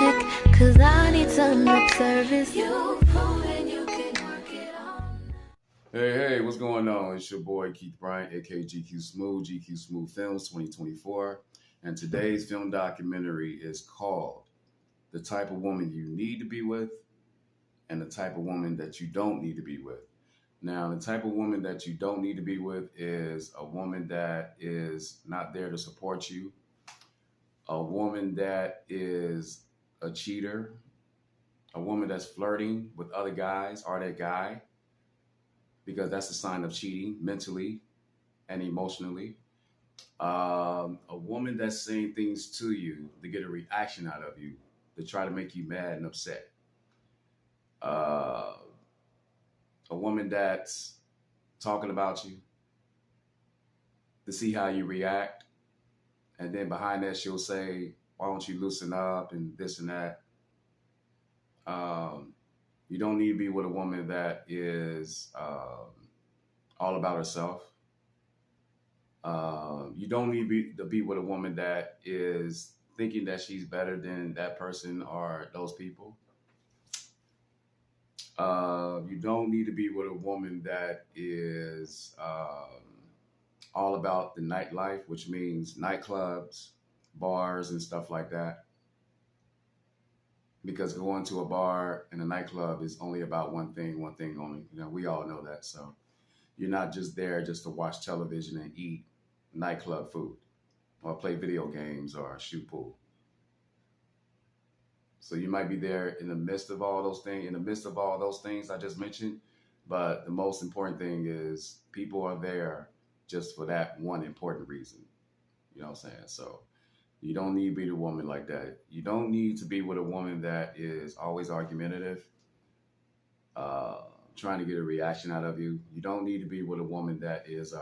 magic, cause I need some lip service. You've proven you can work it on. Hey, what's going on? It's your boy Keith Bryant, aka GQ Smooth Films 2024. And today's film documentary is called The Type of Woman You Need to Be With and the Type of Woman That You Don't Need to Be With. Now, the type of woman that you don't need to be with is a woman that is not there to support you, a woman that is a cheater, a woman that's flirting with other guys or that guy, because that's a sign of cheating mentally and emotionally. A woman that's saying things to you to get a reaction out of you, to try to make you mad and upset. Uh, a woman that's talking about you to see how you react. And then behind that, she'll say, why don't you loosen up and this and that. You don't need to be with a woman that is all about herself. You don't need to be with a woman that is thinking that she's better than that person or those people. You don't need to be with a woman that is all about the nightlife, which means nightclubs, bars, and stuff like that. Because going to a bar and a nightclub is only about one thing only. You know, we all know that. So you're not just there just to watch television and eat nightclub food or play video games or shoot pool. So you might be there in the midst of all those things, I just mentioned. But the most important thing is people are there just for that one important reason. You know what I'm saying? So you don't need to be the woman like that. You don't need to be with a woman that is always argumentative, trying to get a reaction out of you. You don't need to be with a woman that is,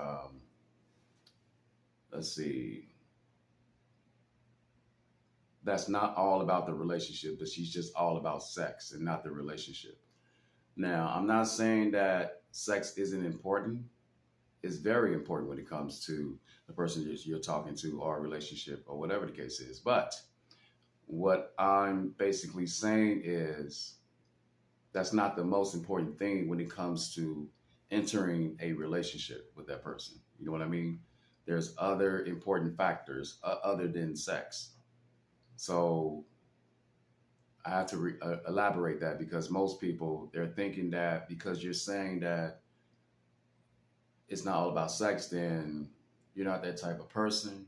that's not all about the relationship, but she's just all about sex and not the relationship. Now, I'm not saying that sex isn't important. It's very important when it comes to the person you're talking to or a relationship or whatever the case is. But what I'm basically saying is that's not the most important thing when it comes to entering a relationship with that person. You know what I mean? There's other important factors other than sex. So I have to elaborate that, because most people, they're thinking that because you're saying that it's not all about sex, then you're not that type of person,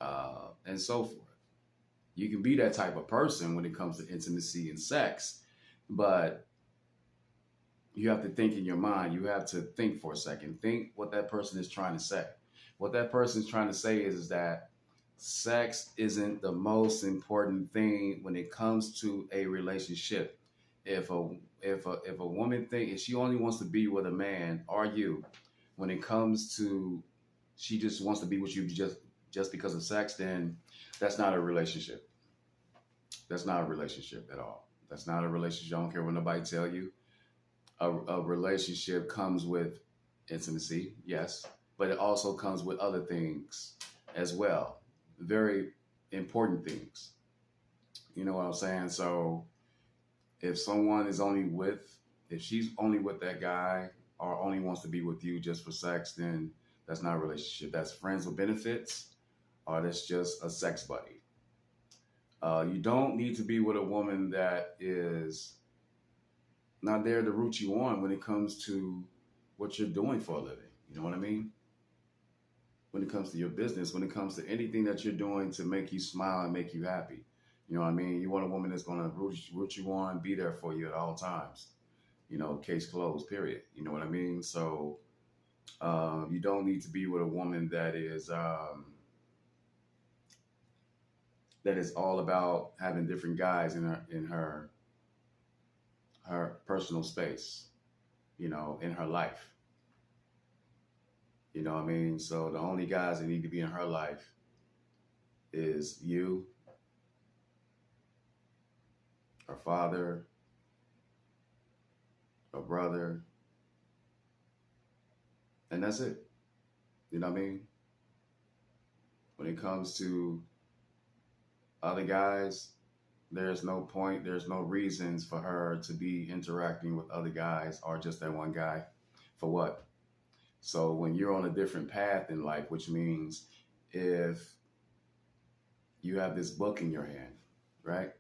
and so forth. You can be that type of person when it comes to intimacy and sex, but you have to think in your mind. You have to think for a second. Think what that person is trying to say. What that person is trying to say is that sex isn't the most important thing when it comes to a relationship. If a woman if she only wants to be with a man or you, when it comes to she just wants to be with you just because of sex, then that's not a relationship. That's not a relationship at all. That's not a relationship. I don't care what nobody tell you. A relationship comes with intimacy, yes, but it also comes with other things as well. Very important things. You know what I'm saying? So if if she's only with that guy or only wants to be with you just for sex, then that's not a relationship. That's friends with benefits, or that's just a sex buddy. You don't need to be with a woman that is not there to root you on when it comes to what you're doing for a living. You know what I mean? When it comes to your business, when it comes to anything that you're doing to make you smile and make you happy. You know what I mean? You want a woman that's going to root you on, be there for you at all times. You know, case closed, period. You know what I mean? So you don't need to be with a woman that is all about having different guys in her personal space, you know, in her life. You know what I mean? So the only guys that need to be in her life is you, her father, her brother, and that's it. You know what I mean? When it comes to Other guys, there's no point, there's no reasons for her to be interacting with other guys or just that one guy. For what? So when you're on a different path in life, which means if you have this book in your hand, right?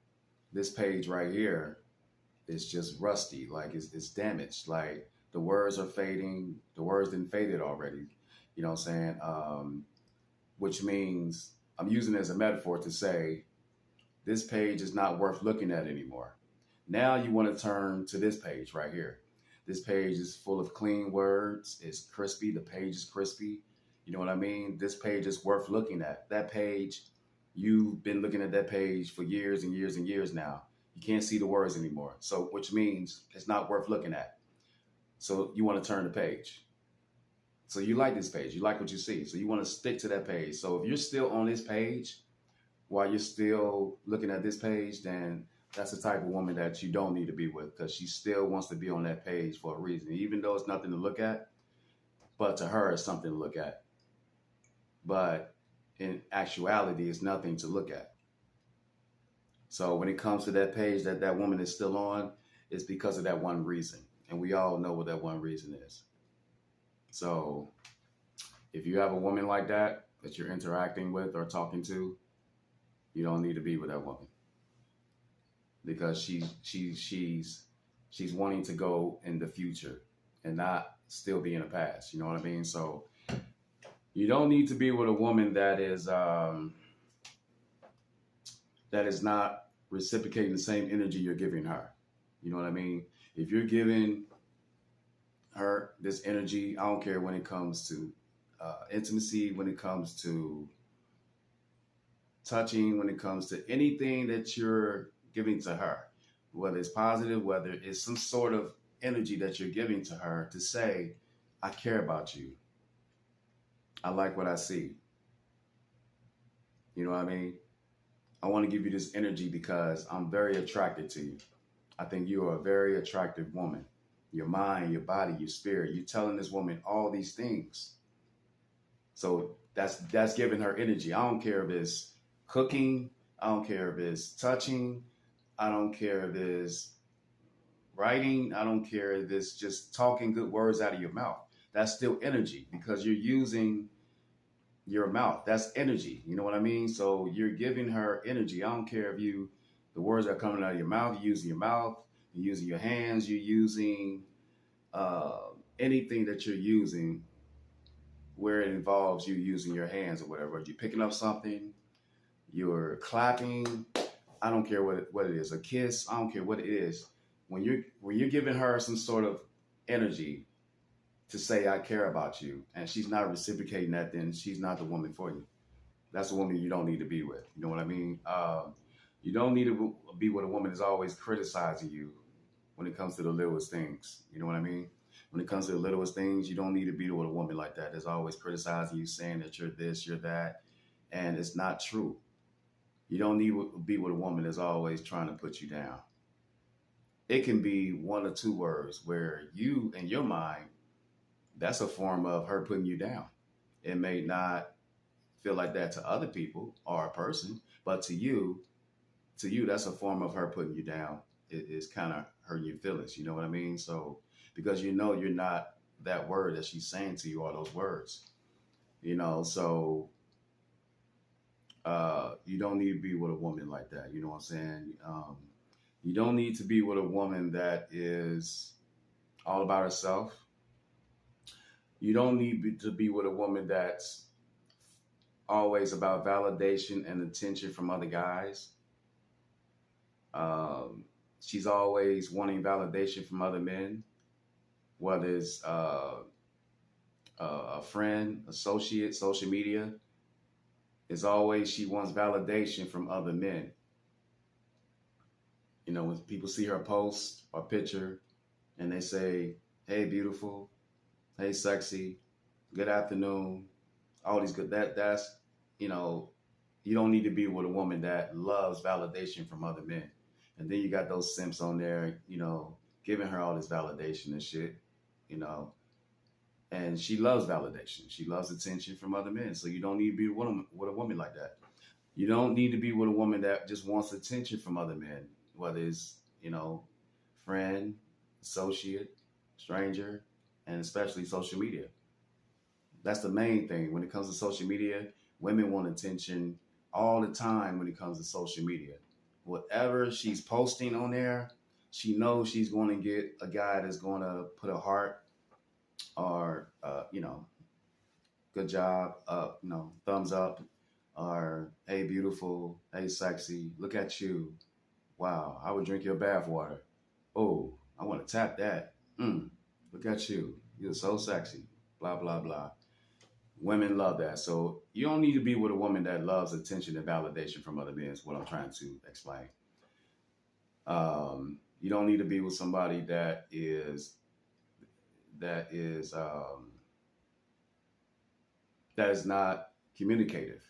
This page right here is just rusty, like it's damaged. Like the words are fading, the words didn't faded already. You know what I'm saying? Which means I'm using it as a metaphor to say this page is not worth looking at anymore. Now you want to turn to this page right here. This page is full of clean words. It's crispy. The page is crispy. You know what I mean? This page is worth looking at. That page, you've been looking at that page for years and years and years now. You can't see the words anymore. So, which means it's not worth looking at. So you want to turn the page. So you like this page. You like what you see. So you want to stick to that page. So if you're still on this page while you're still looking at this page, then that's the type of woman that you don't need to be with, because she still wants to be on that page for a reason, even though it's nothing to look at. But to her, it's something to look at. But in actuality, it's nothing to look at. So when it comes to that page that that woman is still on, it's because of that one reason. And we all know what that one reason is. So if you have a woman like that you're interacting with or talking to, you don't need to be with that woman, because she's wanting to go in the future and not still be in the past. You know what I mean? So you don't need to be with a woman that is not reciprocating the same energy you're giving her. You know what I mean? If you're giving her this energy, I don't care when it comes to intimacy, when it comes to touching, when it comes to anything that you're giving to her, whether it's positive, whether it's some sort of energy that you're giving to her to say, I care about you. I like what I see. You know what I mean? I want to give you this energy because I'm very attracted to you. I think you are a very attractive woman. Your mind, your body, your spirit. You're telling this woman all these things. So that's giving her energy. I don't care if it's cooking. I don't care if it's touching. I don't care if it's writing. I don't care if it's just talking good words out of your mouth. That's still energy, because you're using your mouth. That's energy. You know what I mean? So you're giving her energy. I don't care if the words are coming out of your mouth, you're using your mouth, you're using your hands, you're using anything that you're using where it involves you using your hands or whatever. You're picking up something, you're clapping. I don't care what it is. A kiss. I don't care what it is. When you're giving her some sort of energy to say, I care about you, and she's not reciprocating that, then she's not the woman for you. That's a woman you don't need to be with. You know what I mean? You don't need to be with a woman that's always criticizing you when it comes to the littlest things. You know what I mean? When it comes to the littlest things, you don't need to be with a woman like that that's always criticizing you, saying that you're this, you're that, and it's not true. You don't need to be with a woman that's always trying to put you down. It can be one or two words where you, in your mind, that's a form of her putting you down. It may not feel like that to other people or a person, but to you, that's a form of her putting you down. It's kind of hurting your feelings. You know what I mean? So, because you know you're not that word that she's saying to you, all those words, you know, so you don't need to be with a woman like that. You know what I'm saying? You don't need to be with a woman that is all about herself. You don't need to be with a woman that's always about validation and attention from other guys. She's always wanting validation from other men, whether it's a friend, associate, social media. It's always she wants validation from other men. You know, when people see her post or picture and they say, hey, beautiful, hey, sexy, good afternoon, all these good, that's, you know, you don't need to be with a woman that loves validation from other men. And then you got those simps on there, you know, giving her all this validation and shit, you know, and she loves validation. She loves attention from other men. So you don't need to be with a woman like that. You don't need to be with a woman that just wants attention from other men, whether it's, friend, associate, stranger, and especially social media. That's the main thing. When it comes to social media, women want attention all the time when it comes to social media. Whatever she's posting on there, she knows she's going to get a guy that's going to put a heart or, good job up, thumbs up, or hey, beautiful, hey, sexy, look at you. Wow, I would drink your bath water. Oh, I want to tap that. Look at you. You're so sexy. Blah, blah, blah. Women love that. So you don't need to be with a woman that loves attention and validation from other men, is what I'm trying to explain. You don't need to be with somebody that is not communicative.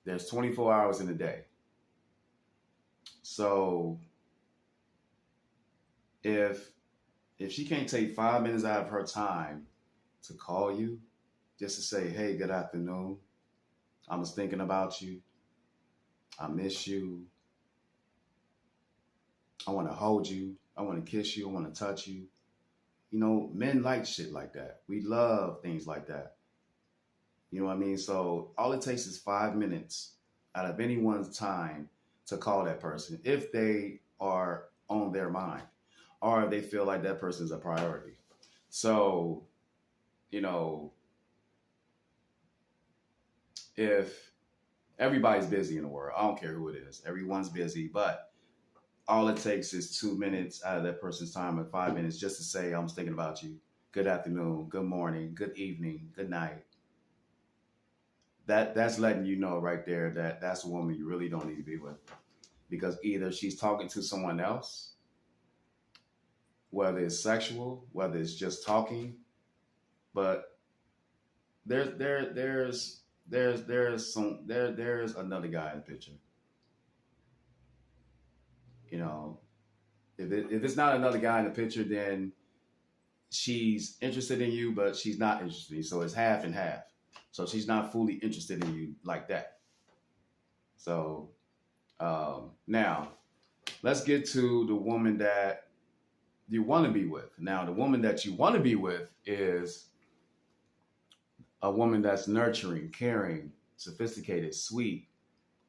There's 24 hours in a day. So if she can't take 5 minutes out of her time to call you just to say, hey, good afternoon, I was thinking about you, I miss you, I want to hold you, I want to kiss you, I want to touch you. Men like shit like that. We love things like that. You know what I mean? So all it takes is 5 minutes out of anyone's time to call that person if they are on their mind or if they feel like that person is a priority. So, if everybody's busy in the world, I don't care who it is, everyone's busy, but all it takes is 2 minutes out of that person's time and 5 minutes just to say, I was thinking about you. Good afternoon, good morning, good evening, good night. That's letting you know right there that that's a woman you really don't need to be with, because either she's talking to someone else, whether it's sexual, whether it's just talking, but there's another guy in the picture. If it's not another guy in the picture, then she's interested in you, but she's not interested in you. So it's half and half. So she's not fully interested in you like that. So now let's get to the woman that you want to be with. Now, the woman that you want to be with is a woman that's nurturing, caring, sophisticated, sweet,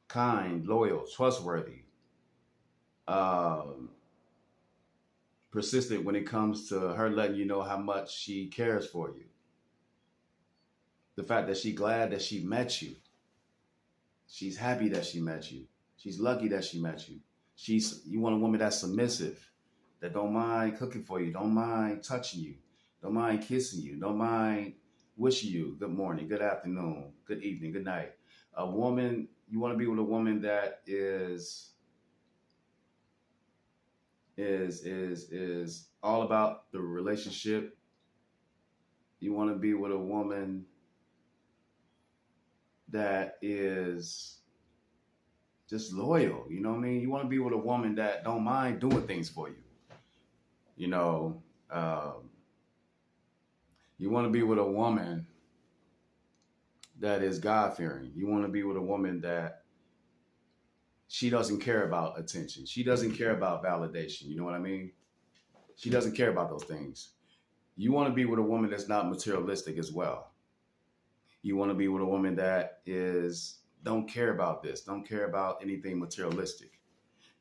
kind, loyal, trustworthy, persistent when it comes to her letting you know how much she cares for you. The fact that she's glad that she met you. She's happy that she met you. She's lucky that she met you. You want a woman that's submissive, that don't mind cooking for you, don't mind touching you, don't mind kissing you, don't mind wishing you good morning, good afternoon, good evening, good night. You want to be with a woman that is all about the relationship. You want to be with a woman that is just loyal. You know what I mean? You want to be with a woman that don't mind doing things for you. You want to be with a woman that is God-fearing. You want to be with a woman that she doesn't care about attention. She doesn't care about validation. You know what I mean? She doesn't care about those things. You want to be with a woman that's not materialistic as well. You want to be with a woman that don't care about this, don't care about anything materialistic.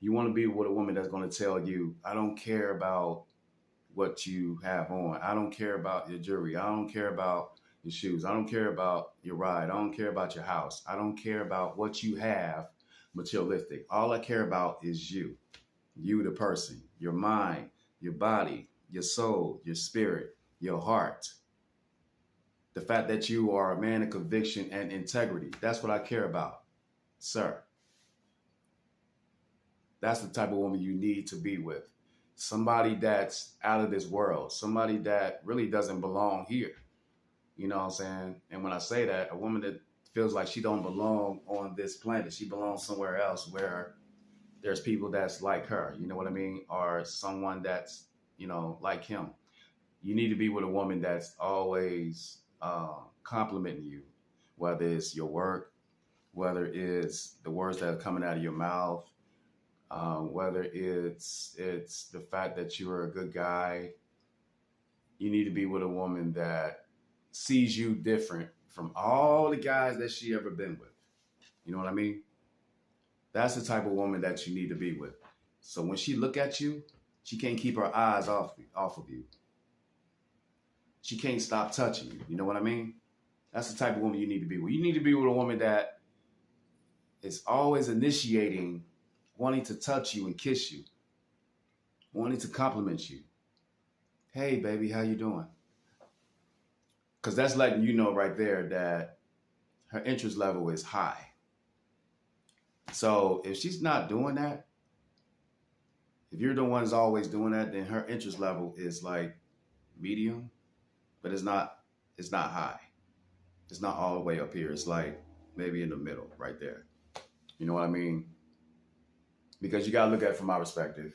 You want to be with a woman that's going to tell you, I don't care about what you have on. I don't care about your jewelry. I don't care about your shoes. I don't care about your ride. I don't care about your house. I don't care about what you have materialistic. All I care about is you, the person, your mind, your body, your soul, your spirit, your heart. The fact that you are a man of conviction and integrity. That's what I care about, sir. That's the type of woman you need to be with. Somebody that's out of this world. Somebody that really doesn't belong here. You know what I'm saying? And when I say that, a woman that feels like she don't belong on this planet. She belongs somewhere else where there's people that's like her. You know what I mean? Or someone that's, like him. You need to be with a woman that's always complimenting you, whether it's your work, whether it's the words that are coming out of your mouth, whether it's the fact that you're a good guy. You need to be with a woman that sees you different from all the guys that she ever been with. You know what I mean? That's the type of woman that you need to be with. So when she look at you, she can't keep her eyes off of you. She can't stop touching you. You know what I mean? That's the type of woman you need to be with. You need to be with a woman that is always initiating, wanting to touch you and kiss you, wanting to compliment you. Hey, baby, how you doing? Because that's letting you know right there that her interest level is high. So if she's not doing that, if you're the one who's always doing that, then her interest level is like medium, but it's not high. It's not all the way up here. It's like maybe in the middle right there. You know what I mean? Because you got to look at it from my perspective.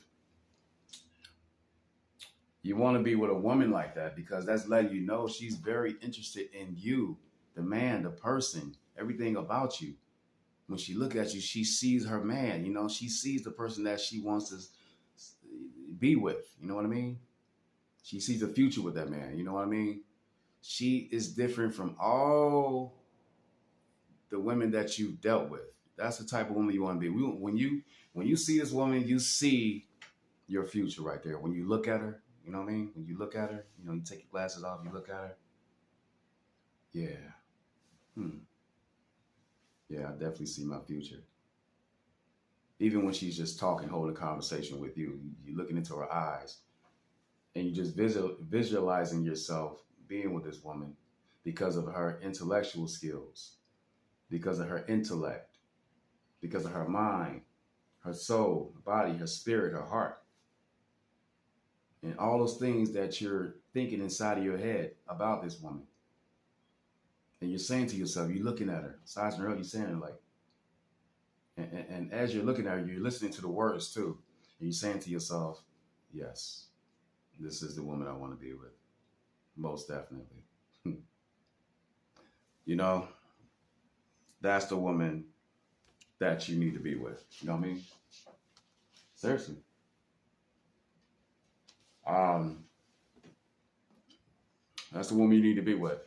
You want to be with a woman like that because that's letting you know she's very interested in you, the man, the person, everything about you. When she look at you, she sees her man. You know, she sees the person that she wants to be with. You know what I mean? She sees a future with that man. You know what I mean? She is different from all the women that you've dealt with. That's the type of woman you want to be. When you see this woman, you see your future right there. When you look at her, you know what I mean? When you look at her, you know, you take your glasses off, you look at her. Yeah. Yeah, I definitely see my future. Even when she's just talking, holding a conversation with you, you're looking into her eyes and you just visualizing yourself being with this woman because of her intellectual skills, because of her intellect, because of her mind, her soul, her body, her spirit, her heart. And all those things that you're thinking inside of your head about this woman. And you're saying to yourself, you're looking at her, sizing her up, you're saying it like, and as you're looking at her, you're listening to the words too. And you're saying to yourself, yes, this is the woman I want to be with. Most definitely. You know, that's the woman that you need to be with. You know what I mean? Seriously. That's the woman you need to be with.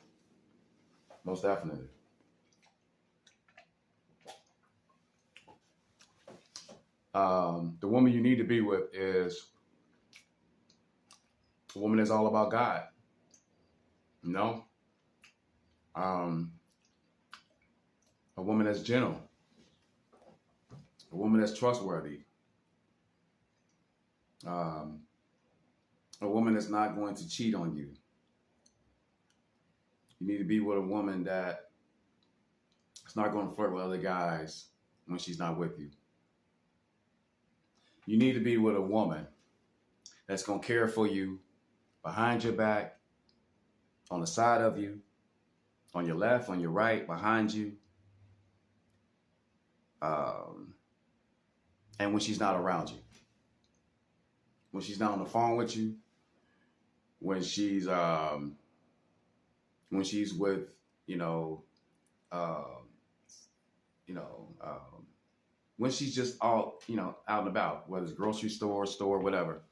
Most definitely. The woman you need to be with is a woman that's all about God. You know? A woman that's gentle. A woman that's trustworthy. A woman that's not going to cheat on you. You need to be with a woman that is not going to flirt with other guys when she's not with you. You need to be with a woman that's going to care for you behind your back, on the side of you, on your left, on your right, behind you. And when she's not around you. When she's not on the phone with you. When she's with, when she's just all, out and about, whether it's grocery store, whatever.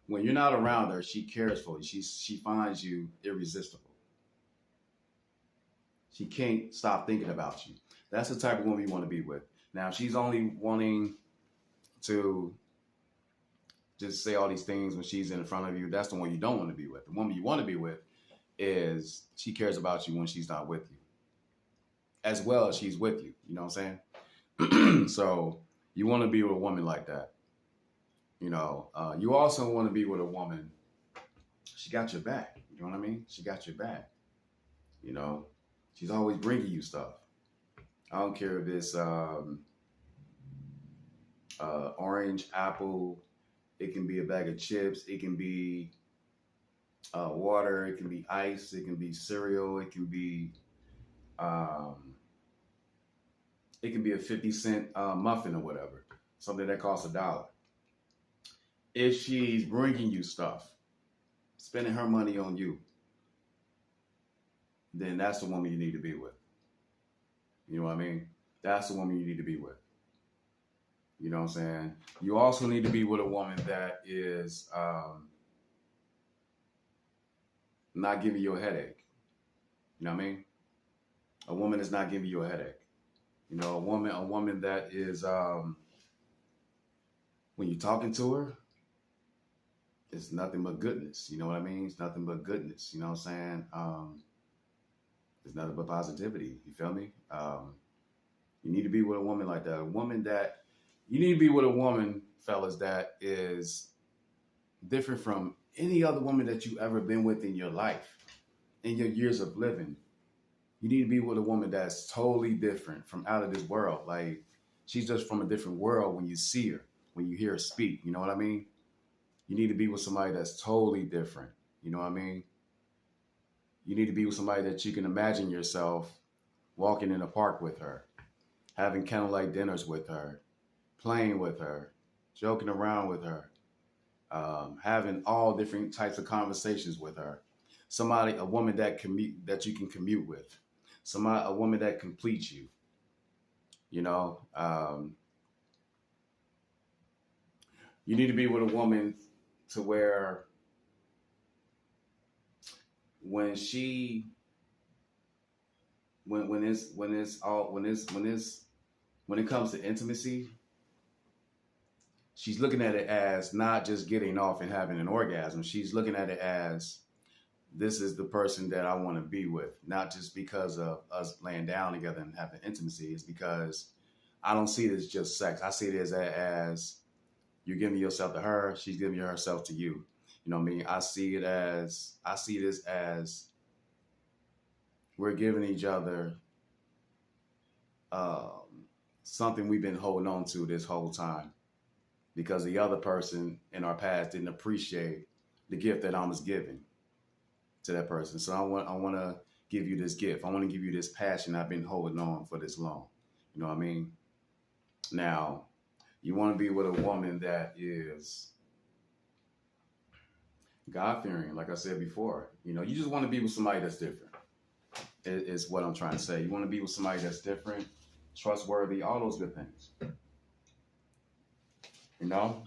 When you're not around her, she cares for you. She finds you irresistible. She can't stop thinking about you. That's the type of woman you want to be with. Now, if she's only wanting to just say all these things when she's in front of you, that's the one you don't want to be with. The woman you want to be with is she cares about you when she's not with you, as well as she's with you. You know what I'm saying? So you want to be with a woman like that. You also want to be with a woman. She got your back. You know what I mean? She got your back. She's always bringing you stuff. I don't care if it's orange, apple. It can be a bag of chips. It can be water. It can be ice. It can be cereal. It can be a 50-cent muffin or whatever. Something that costs $1. If she's bringing you stuff, spending her money on you, then that's the woman you need to be with. You know what I mean? That's the woman you need to be with. You know what I'm saying? You also need to be with a woman that is not giving you a headache. You know what I mean? A woman is not giving you a headache. You know, a woman that is when you're talking to her, it's nothing but goodness. You know what I mean? It's nothing but goodness. You know what I'm saying? It's nothing but positivity. You feel me? You need to be with a woman like that. A woman that you need to be with a woman, fellas, that is different from any other woman that you ever been with in your life, in your years of living. You need to be with a woman that's totally different from out of this world. Like she's just from a different world when you see her, when you hear her speak. You know what I mean? You need to be with somebody that's totally different. You know what I mean? You need to be with somebody that you can imagine yourself walking in a park with her, having candlelight dinners with her, playing with her, joking around with her, having all different types of conversations with her. Somebody, a woman that you can commute with. A woman that completes you. You know, you need to be with a woman to where when she when it comes to intimacy, she's looking at it as not just getting off and having an orgasm. She's looking at it as this is the person that I want to be with, not just because of us laying down together and having intimacy. It's because I don't see it as just sex. I see it as you're giving yourself to her, she's giving herself to you. You know what I mean? I see this as we're giving each other something we've been holding on to this whole time because the other person in our past didn't appreciate the gift that I was giving to that person. So I want to give you this gift. I want to give you this passion I've been holding on for this long. You know what I mean? Now, you want to be with a woman that is God-fearing, like I said before. You know, you just want to be with somebody that's different. Is what I'm trying to say. You want to be with somebody that's different, trustworthy, all those good things. You know,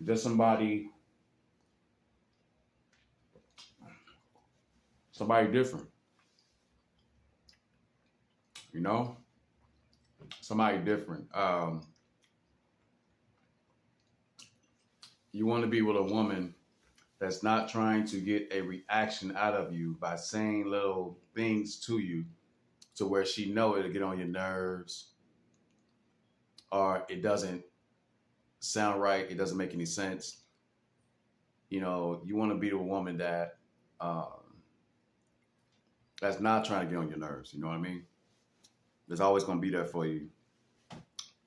just somebody different. You know, somebody different. You want to be with a woman that's not trying to get a reaction out of you by saying little things to you to where she know it'll get on your nerves or it doesn't sound right, it doesn't make any sense. You know, you want to be with a woman that that's not trying to get on your nerves. You know what I mean? There's always going to be there for you.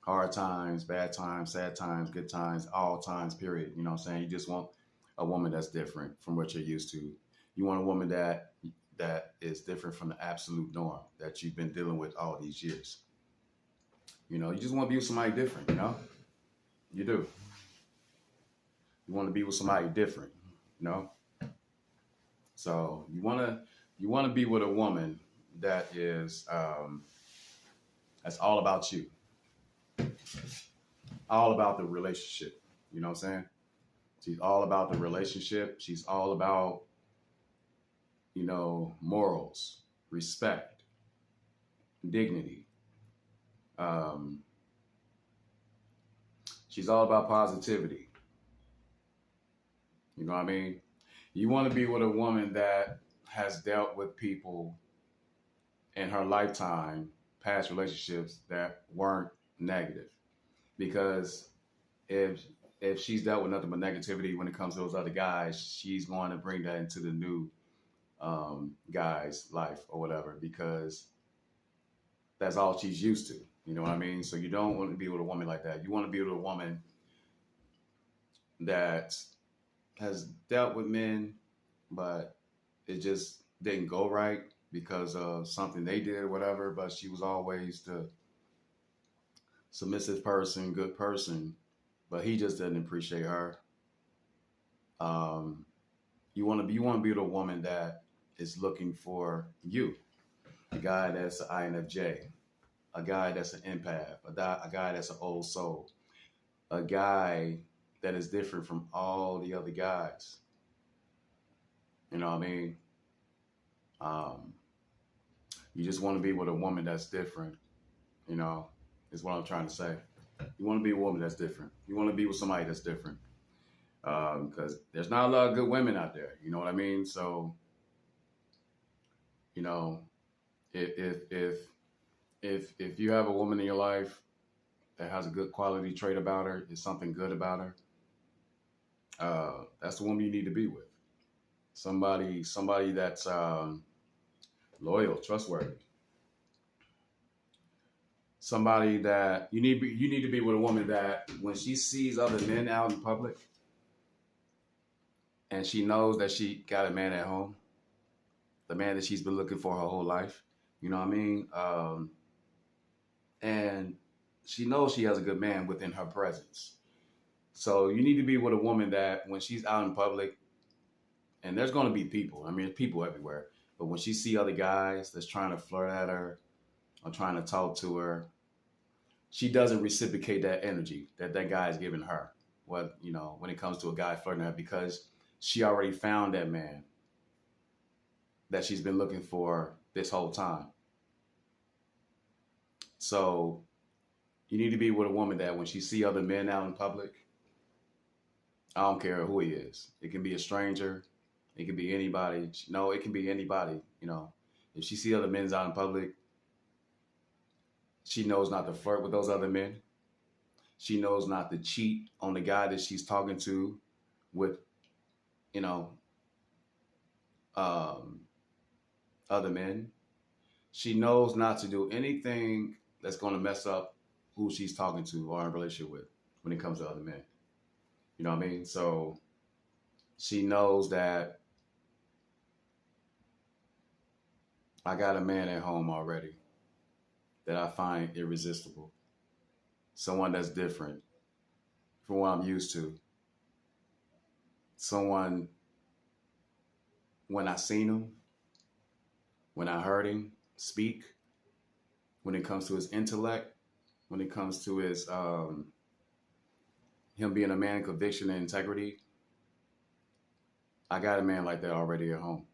Hard times, bad times, sad times, good times, all times, period. You know what I'm saying? You just want a woman that's different from what you're used to. You want a woman that is different from the absolute norm that you've been dealing with all these years. You know, you just want to be with somebody different, you know? You do. You want to be with somebody different, you know? So you want to be with a woman that is that's all about you. All about the relationship. You know what I'm saying? She's all about the relationship. She's all about, you know, morals, respect, dignity. She's all about positivity. You know what I mean? You want to be with a woman that has dealt with people in her lifetime, past relationships that weren't negative. Because if she's dealt with nothing but negativity when it comes to those other guys, she's going to bring that into the new guy's life or whatever, because that's all she's used to. You know what I mean? So you don't want to be with a woman like that. You want to be with a woman that has dealt with men, but it just didn't go right because of something they did or whatever, but she was always the submissive person, good person, but he just didn't appreciate her. You want to be with a woman that is looking for you. a guy that's an INFJ, a guy that's an empath, a guy that's an old soul, a guy that is different from all the other guys. You know what I mean? Um, you just want to be with a woman that's different, you know, is what I'm trying to say. You want to be a woman that's different. You want to be with somebody that's different. Because there's not a lot of good women out there. You know what I mean? So, you know, if you have a woman in your life that has a good quality trait about her, is something good about her, that's the woman you need to be with. Somebody that's loyal, trustworthy. Somebody that you need to be with a woman that when she sees other men out in public and she knows that she got a man at home, the man that she's been looking for her whole life, you know what I mean? And she knows she has a good man within her presence. So you need to be with a woman that when she's out in public, and there's going to be people. I mean, there's people everywhere. But when she see other guys that's trying to flirt at her or trying to talk to her, she doesn't reciprocate that energy that that guy is giving her. What, you know, when it comes to a guy flirting at her, because she already found that man that she's been looking for this whole time. So you need to be with a woman that when she see other men out in public, I don't care who he is. It can be a stranger. It can be anybody. No, it can be anybody. You know, if she see other men out in public, she knows not to flirt with those other men. She knows not to cheat on the guy that she's talking to with, you know, other men. She knows not to do anything that's going to mess up who she's talking to or in a relationship with when it comes to other men. You know what I mean? So she knows that I got a man at home already that I find irresistible. Someone that's different from what I'm used to. Someone, when I seen him, when I heard him speak, when it comes to his intellect, when it comes to his him being a man of conviction and integrity, I got a man like that already at home.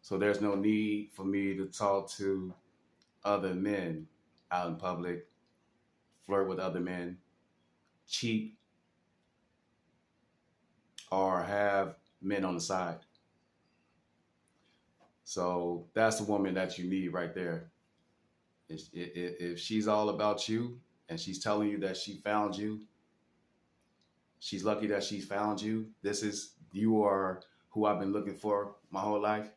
So there's no need for me to talk to other men out in public, flirt with other men, cheat, or have men on the side. So that's the woman that you need right there. If she's all about you and she's telling you that she found you, she's lucky that she's found you. You are who I've been looking for my whole life.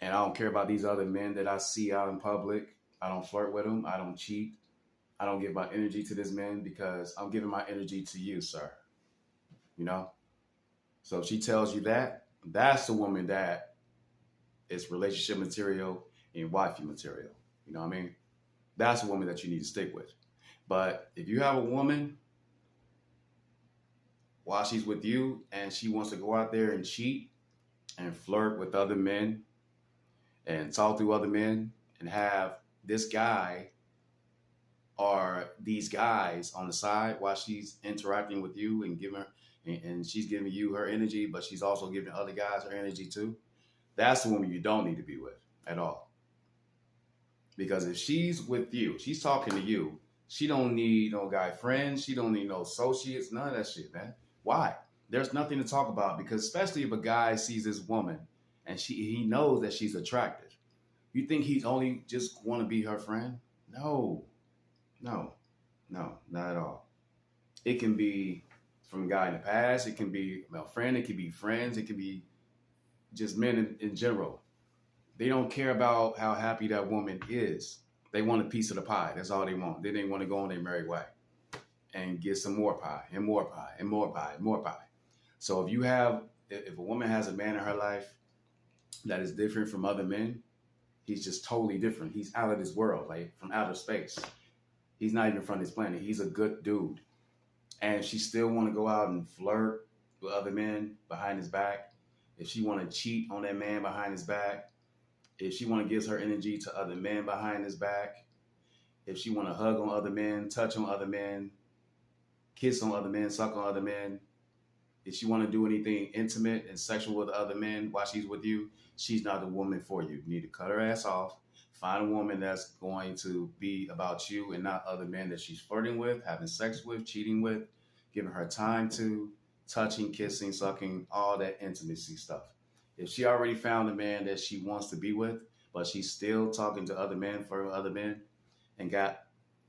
And I don't care about these other men that I see out in public. I don't flirt with them. I don't cheat. I don't give my energy to this man because I'm giving my energy to you, sir. You know? So if she tells you that, that's the woman that is relationship material and wifey material. You know what I mean? That's the woman that you need to stick with. But if you have a woman while she's with you and she wants to go out there and cheat and flirt with other men and talk to other men and have this guy or these guys on the side while she's interacting with you and and she's giving you her energy, but she's also giving other guys her energy too. That's the woman you don't need to be with at all. Because if she's with you, she's talking to you, she don't need no guy friends. She don't need no associates, none of that shit, man. Why? There's nothing to talk about because especially if a guy sees this woman and he knows that she's attractive. You think he's only just want to be her friend? No, not at all. It can be from a guy in the past. It can be a friend. It can be friends. It can be just men in general. They don't care about how happy that woman is. They want a piece of the pie. That's all they want. Then they want to go on their merry way and get some more pie and more pie and more pie and more pie. So if a woman has a man in her life that is different from other men, he's just totally different. He's out of this world, like from outer space. He's not even from this planet. He's a good dude. And she still want to go out and flirt with other men behind his back if she want to cheat on that man behind his back, if she want to give her energy to other men behind his back, if she want to hug on other men, touch on other men, kiss on other men, suck on other men, if she want to do anything intimate and sexual with other men while she's with you, she's not the woman for you. You need to cut her ass off. Find a woman that's going to be about you and not other men that she's flirting with, having sex with, cheating with, giving her time to, touching, kissing, sucking, all that intimacy stuff. If she already found a man that she wants to be with, but she's still talking to other men for other men and got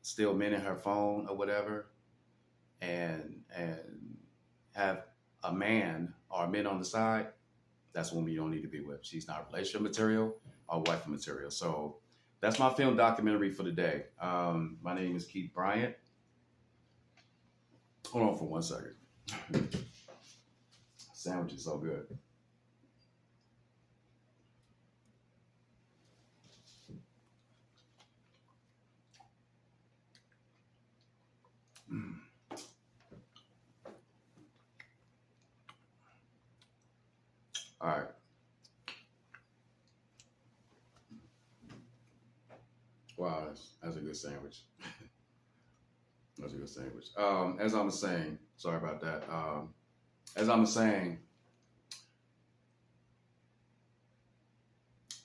still men in her phone or whatever, and have a man or men on the side, that's a woman you don't need to be with. She's not relationship material or wife material. So that's my film documentary for the day. My name is Keith Bryant. Hold on for 1 second. Sandwich is so good. All right. Wow, that's a good sandwich. That's a good sandwich. As I was saying, sorry about that. As I was saying,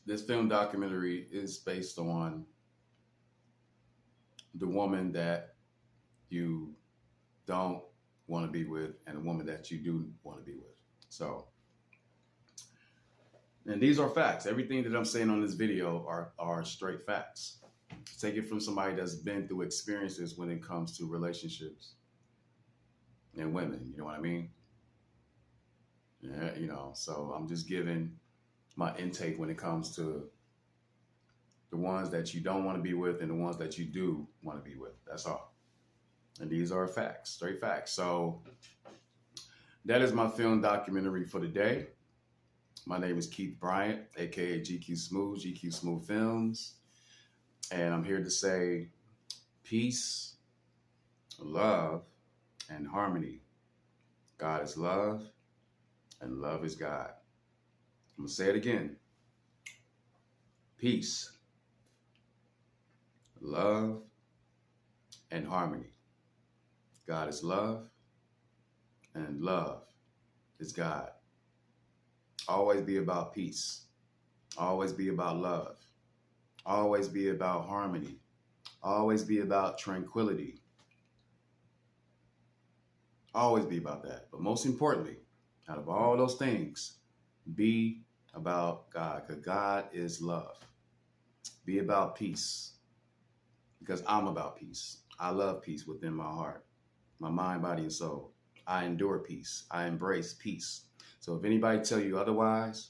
this film documentary is based on the woman that you don't want to be with and the woman that you do want to be with. So, and these are facts. Everything that I'm saying on this video are straight facts. Take it from somebody that's been through experiences when it comes to relationships and women. You know what I mean? Yeah, you know, so I'm just giving my intake when it comes to the ones that you don't want to be with and the ones that you do want to be with. That's all. And these are facts, straight facts. So that is my film documentary for the day. My name is Keith Bryant, aka GQ Smooth Films. And I'm here to say peace, love, and harmony. God is love, and love is God. I'm going to say it again. Peace, love, and harmony. God is love, and love is God. Always be about peace. Always be about love. Always be about harmony. Always be about tranquility. Always be about that. But most importantly, out of all those things, be about God, because God is love. Be about peace, because I'm about peace. I love peace within my heart, my mind, body, and soul. I endure peace. I embrace peace. So if anybody tell you otherwise,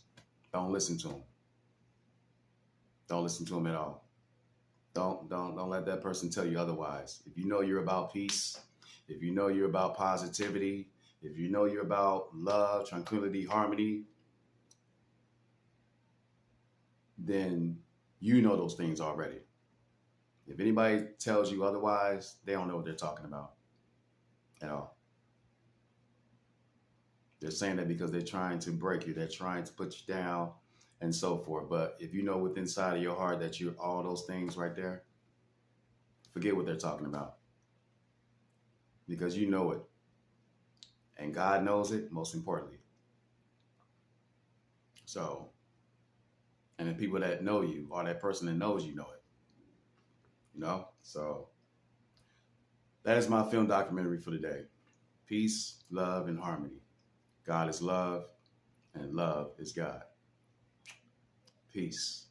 don't listen to them. Don't listen to them at all. Don't let that person tell you otherwise. If you know you're about peace, if you know you're about positivity, if you know you're about love, tranquility, harmony, then you know those things already. If anybody tells you otherwise, they don't know what they're talking about at all. They're saying that because they're trying to break you. They're trying to put you down and so forth. But if you know within inside of your heart that you're all those things right there, forget what they're talking about. Because you know it. And God knows it, most importantly. So, and the people that know you, or that person that knows you know it. You know? So, that is my film documentary for today. Peace, love, and harmony. God is love, and love is God. Peace.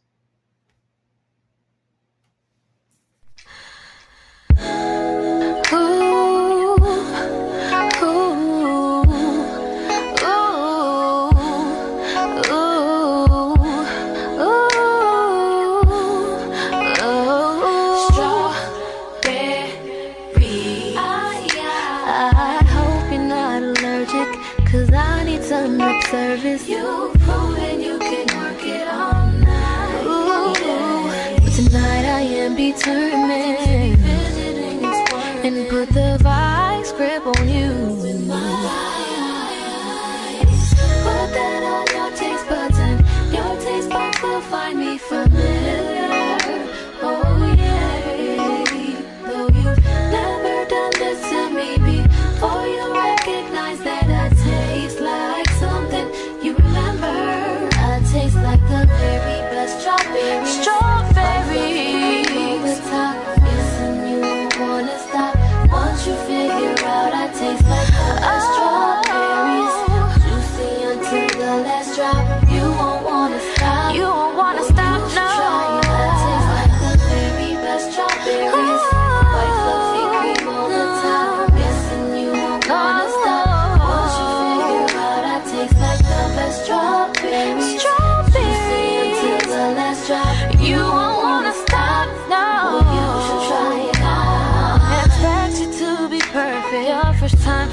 Cause I need some lip service. You've proven you can work it all night. Ooh, but tonight I am determined and put the vice grip on you. Put that on your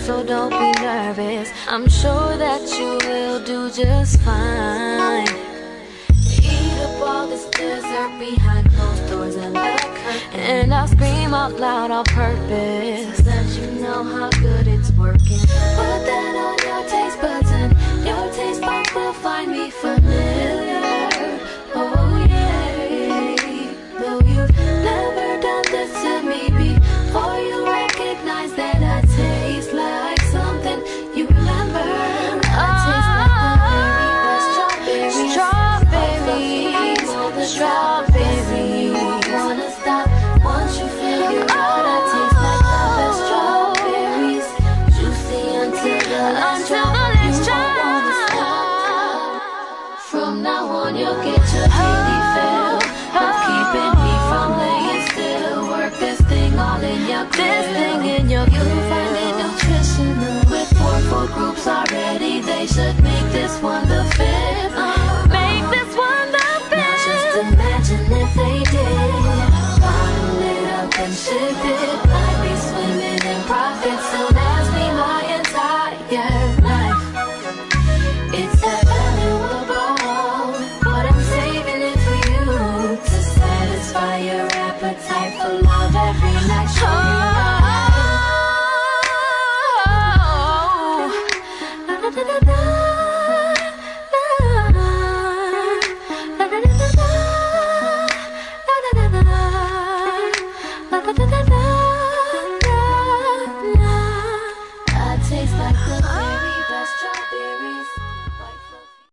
so don't be nervous. I'm sure that you will do just fine. Eat up all this dessert behind closed doors and back curtains, and I'll scream out loud on purpose so that you know how good it's working. Put that on your taste buds and your taste buds will find me familiar. Oh yeah, though you've never done this to me before, you recognize that I taste like something you remember. I taste like the very best strawberries. Won't wanna stop once you figure out I taste like the best strawberries. Juicy until the last drop. You won't wanna stop. From now on you'll get your daily fill of keeping me from laying still. Work this thing all in your grill. You'll find it nutritional with 4 full groups already. They should make this one the 5th. Make this one the 5th. Now just imagine if they did. Bottle it up and ship it. I'd be swimming in profit soon as me my entire life. It's that valuable, but I'm saving it for you to satisfy your appetite for love every night. Show you